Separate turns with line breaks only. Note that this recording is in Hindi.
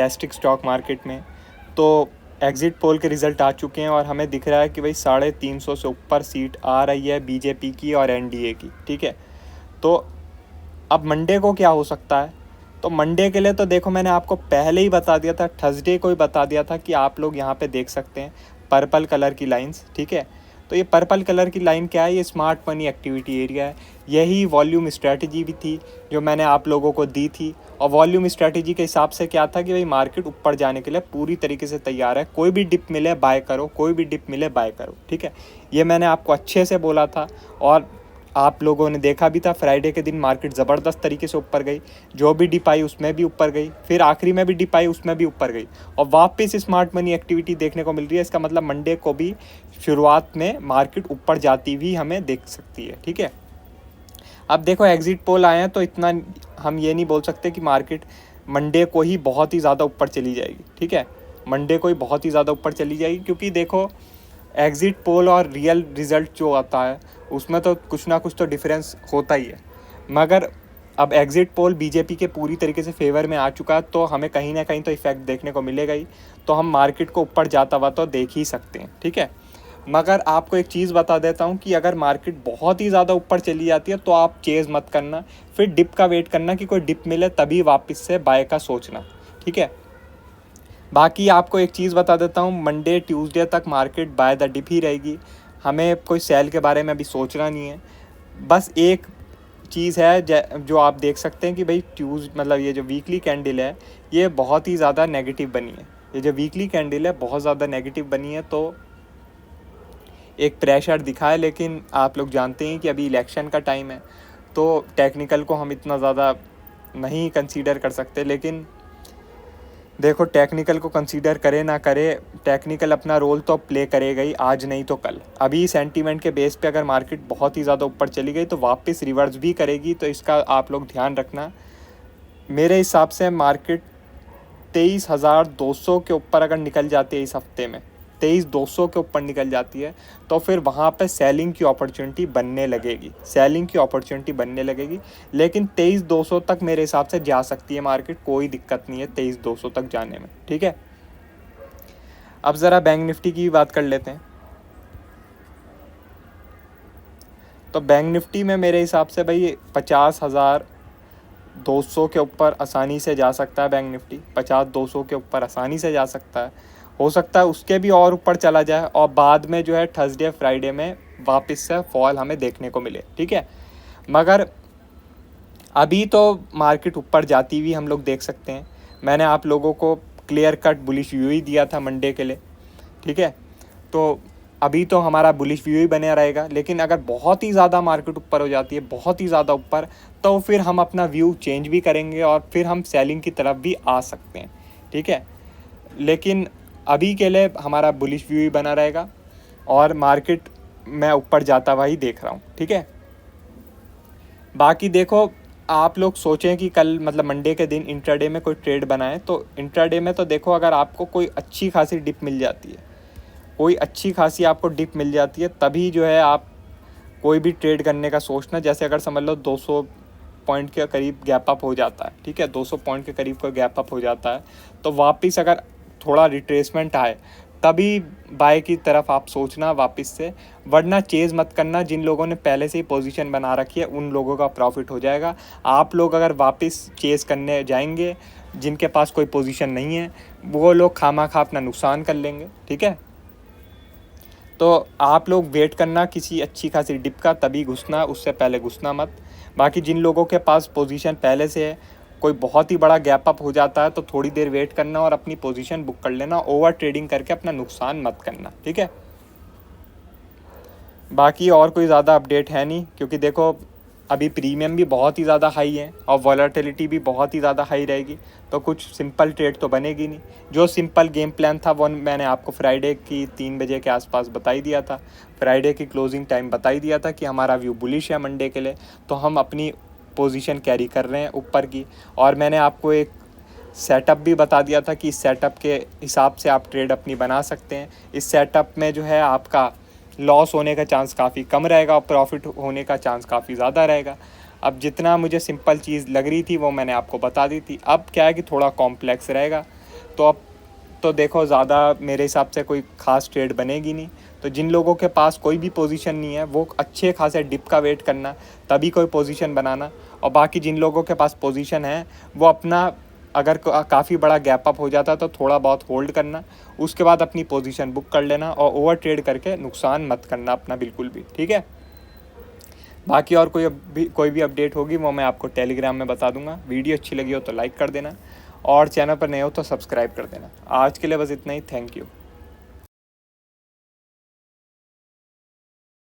डोमेस्टिक स्टॉक मार्केट में। तो एग्ज़िट पोल के रिज़ल्ट आ चुके हैं और हमें दिख रहा है कि भाई 350 से ऊपर सीट आ रही है बीजेपी की और एनडीए की, ठीक है। तो अब मंडे को क्या हो सकता है? तो मंडे के लिए तो देखो मैंने आपको पहले ही बता दिया था, थर्सडे को ही बता दिया था कि आप लोग यहाँ पे देख सकते हैं पर्पल कलर की लाइंस, ठीक है। तो ये पर्पल कलर की लाइन क्या है? ये स्मार्ट मनी एक्टिविटी एरिया है। यही वॉल्यूम स्ट्रैटेजी भी थी जो मैंने आप लोगों को दी थी। और वॉल्यूम स्ट्रैटेजी के हिसाब से क्या था कि भाई मार्केट ऊपर जाने के लिए पूरी तरीके से तैयार है, कोई भी डिप मिले बाय करो, कोई भी डिप मिले बाय करो, ठीक है। ये मैंने आपको अच्छे से बोला था और आप लोगों ने देखा भी था। फ्राइडे के दिन मार्केट ज़बरदस्त तरीके से ऊपर गई, जो भी डिप आई उसमें भी ऊपर गई, फिर आखिरी में भी डिप आई उसमें भी ऊपर गई और वापस स्मार्ट मनी एक्टिविटी देखने को मिल रही है। इसका मतलब मंडे को भी शुरुआत में मार्केट ऊपर जाती हुई हमें देख सकती है, ठीक है। अब देखो एग्जिट पोल आए हैं तो इतना हम ये नहीं बोल सकते कि मार्केट मंडे को ही बहुत ही ज़्यादा ऊपर चली जाएगी, ठीक है। मंडे को ही बहुत ही ज़्यादा ऊपर चली जाएगी क्योंकि देखो एग्ज़िट पोल और रियल रिज़ल्ट जो आता है उसमें तो कुछ ना कुछ तो डिफरेंस होता ही है। मगर अब एग्ज़िट पोल बीजेपी के पूरी तरीके से फेवर में आ चुका है तो हमें कहीं ना कहीं तो इफेक्ट देखने को मिलेगा ही। तो हम मार्केट को ऊपर जाता हुआ तो देख ही सकते हैं, ठीक है। मगर आपको एक चीज़ बता देता हूँ कि अगर मार्केट बहुत ही ज़्यादा ऊपर चली जाती है तो आप चेज़ मत करना, फिर डिप का वेट करना कि कोई डिप मिले तभी वापस से बाय का सोचना, ठीक है। बाकी आपको एक चीज़ बता देता हूँ, मंडे ट्यूसडे तक मार्केट बाय द डिप ही रहेगी। हमें कोई सेल के बारे में अभी सोचना नहीं है। बस एक चीज़ है जो आप देख सकते हैं कि भाई मतलब ये जो वीकली कैंडल है ये बहुत ही ज़्यादा नेगेटिव बनी है। ये जो वीकली कैंडल है बहुत ज़्यादा नेगेटिव बनी है तो एक प्रेशर दिखा है। लेकिन आप लोग जानते हैं कि अभी इलेक्शन का टाइम है तो टेक्निकल को हम इतना ज़्यादा नहीं कंसीडर कर सकते। लेकिन देखो टेक्निकल को कंसीडर करे ना करे, टेक्निकल अपना रोल तो प्ले करेगा ही, आज नहीं तो कल। अभी सेंटीमेंट के बेस पे अगर मार्केट बहुत ही ज़्यादा ऊपर चली गई तो वापस रिवर्स भी करेगी, तो इसका आप लोग ध्यान रखना। मेरे हिसाब से मार्केट 23,200 के ऊपर अगर निकल जाती है इस हफ्ते में, 23,200 के ऊपर निकल जाती है तो फिर वहाँ पे सेलिंग की अपॉर्चुनिटी बनने लगेगी, सेलिंग की अपॉर्चुनिटी बनने लगेगी। लेकिन 23,200 तक मेरे हिसाब से जा सकती है मार्केट, कोई दिक्कत नहीं है 23,200 तक जाने में, ठीक है। अब ज़रा बैंक निफ्टी की बात कर लेते हैं। तो बैंक निफ्टी में मेरे हिसाब से भाई 50,200 के ऊपर आसानी से जा सकता है। बैंक निफ्टी 50,200 के ऊपर आसानी से जा सकता है। हो सकता है उसके भी और ऊपर चला जाए और बाद में जो है थर्सडे फ्राइडे में वापस से फॉल हमें देखने को मिले, ठीक है। मगर अभी तो मार्केट ऊपर जाती हुई हम लोग देख सकते हैं। मैंने आप लोगों को क्लियर कट बुलिश व्यू ही दिया था मंडे के लिए, ठीक है। तो अभी तो हमारा बुलिश व्यू ही बने रहेगा। लेकिन अगर बहुत ही ज़्यादा मार्केट ऊपर हो जाती है, बहुत ही ज़्यादा ऊपर, तो फिर हम अपना व्यू चेंज भी करेंगे और फिर हम सेलिंग की तरफ भी आ सकते हैं, ठीक है। लेकिन अभी के लिए हमारा बुलिश व्यू ही बना रहेगा और मार्केट मैं ऊपर जाता हुआ ही देख रहा हूँ, ठीक है। बाकी देखो आप लोग सोचें कि कल मतलब मंडे के दिन इंट्राडे में कोई ट्रेड बनाएं, तो इंट्राडे में तो देखो अगर आपको कोई अच्छी खासी डिप मिल जाती है, कोई अच्छी खासी आपको डिप मिल जाती है, तभी जो है आप कोई भी ट्रेड करने का सोचना। जैसे अगर समझ लो 200 पॉइंट के करीब गैप अप हो जाता है, ठीक है, 200 पॉइंट के करीब कोई गैप अप हो जाता है तो वापस अगर थोड़ा रिट्रेसमेंट आए तभी बाय की तरफ आप सोचना वापस से, वरना चेज़ मत करना। जिन लोगों ने पहले से ही पोजीशन बना रखी है उन लोगों का प्रॉफिट हो जाएगा। आप लोग अगर वापस चेज़ करने जाएंगे, जिनके पास कोई पोजीशन नहीं है, वो लोग खामा खा अपना नुकसान कर लेंगे, ठीक है। तो आप लोग वेट करना किसी अच्छी खासी डिप का, तभी घुसना, उससे पहले घुसना मत। बाकी जिन लोगों के पास पोजीशन पहले से है, कोई बहुत ही बड़ा गैप अप हो जाता है तो थोड़ी देर वेट करना और अपनी पोजीशन बुक कर लेना, ओवर ट्रेडिंग करके अपना नुकसान मत करना, ठीक है। बाकी और कोई ज़्यादा अपडेट है नहीं, क्योंकि देखो अभी प्रीमियम भी बहुत ही ज़्यादा हाई है और वॉलेटिलिटी भी बहुत ही ज़्यादा हाई रहेगी, तो कुछ सिंपल ट्रेड तो बनेगी नहीं। जो सिंपल गेम प्लान था वो मैंने आपको फ्राइडे की 3 बजे के आसपास बता ही दिया था, फ्राइडे की क्लोजिंग टाइम बता ही दिया था कि हमारा व्यू बुलिश है मंडे के लिए, तो हम अपनी पोजीशन कैरी कर रहे हैं ऊपर की। और मैंने आपको एक सेटअप भी बता दिया था कि इस सेटअप के हिसाब से आप ट्रेड अपनी बना सकते हैं। इस सेटअप में जो है आपका लॉस होने का चांस काफ़ी कम रहेगा और प्रॉफिट होने का चांस काफ़ी ज़्यादा रहेगा। अब जितना मुझे सिंपल चीज़ लग रही थी वो मैंने आपको बता दी थी। अब क्या है कि थोड़ा कॉम्प्लेक्स रहेगा, तो अब तो देखो ज़्यादा मेरे हिसाब से कोई ख़ास ट्रेड बनेगी नहीं। तो जिन लोगों के पास कोई भी पोजीशन नहीं है वो अच्छे खासे डिप का वेट करना, तभी कोई पोजीशन बनाना। और बाकी जिन लोगों के पास पोजीशन है वो अपना अगर काफ़ी बड़ा गैप अप हो जाता है तो थोड़ा बहुत होल्ड करना, उसके बाद अपनी पोजीशन बुक कर लेना और ओवर ट्रेड करके नुकसान मत करना अपना बिल्कुल भी, ठीक है। बाकी और कोई भी अपडेट होगी वो मैं आपको टेलीग्राम में बता दूंगा। वीडियो अच्छी लगी हो तो लाइक कर देना और चैनल पर नए हो तो सब्सक्राइब कर देना। आज के लिए बस इतना ही, थैंक यू।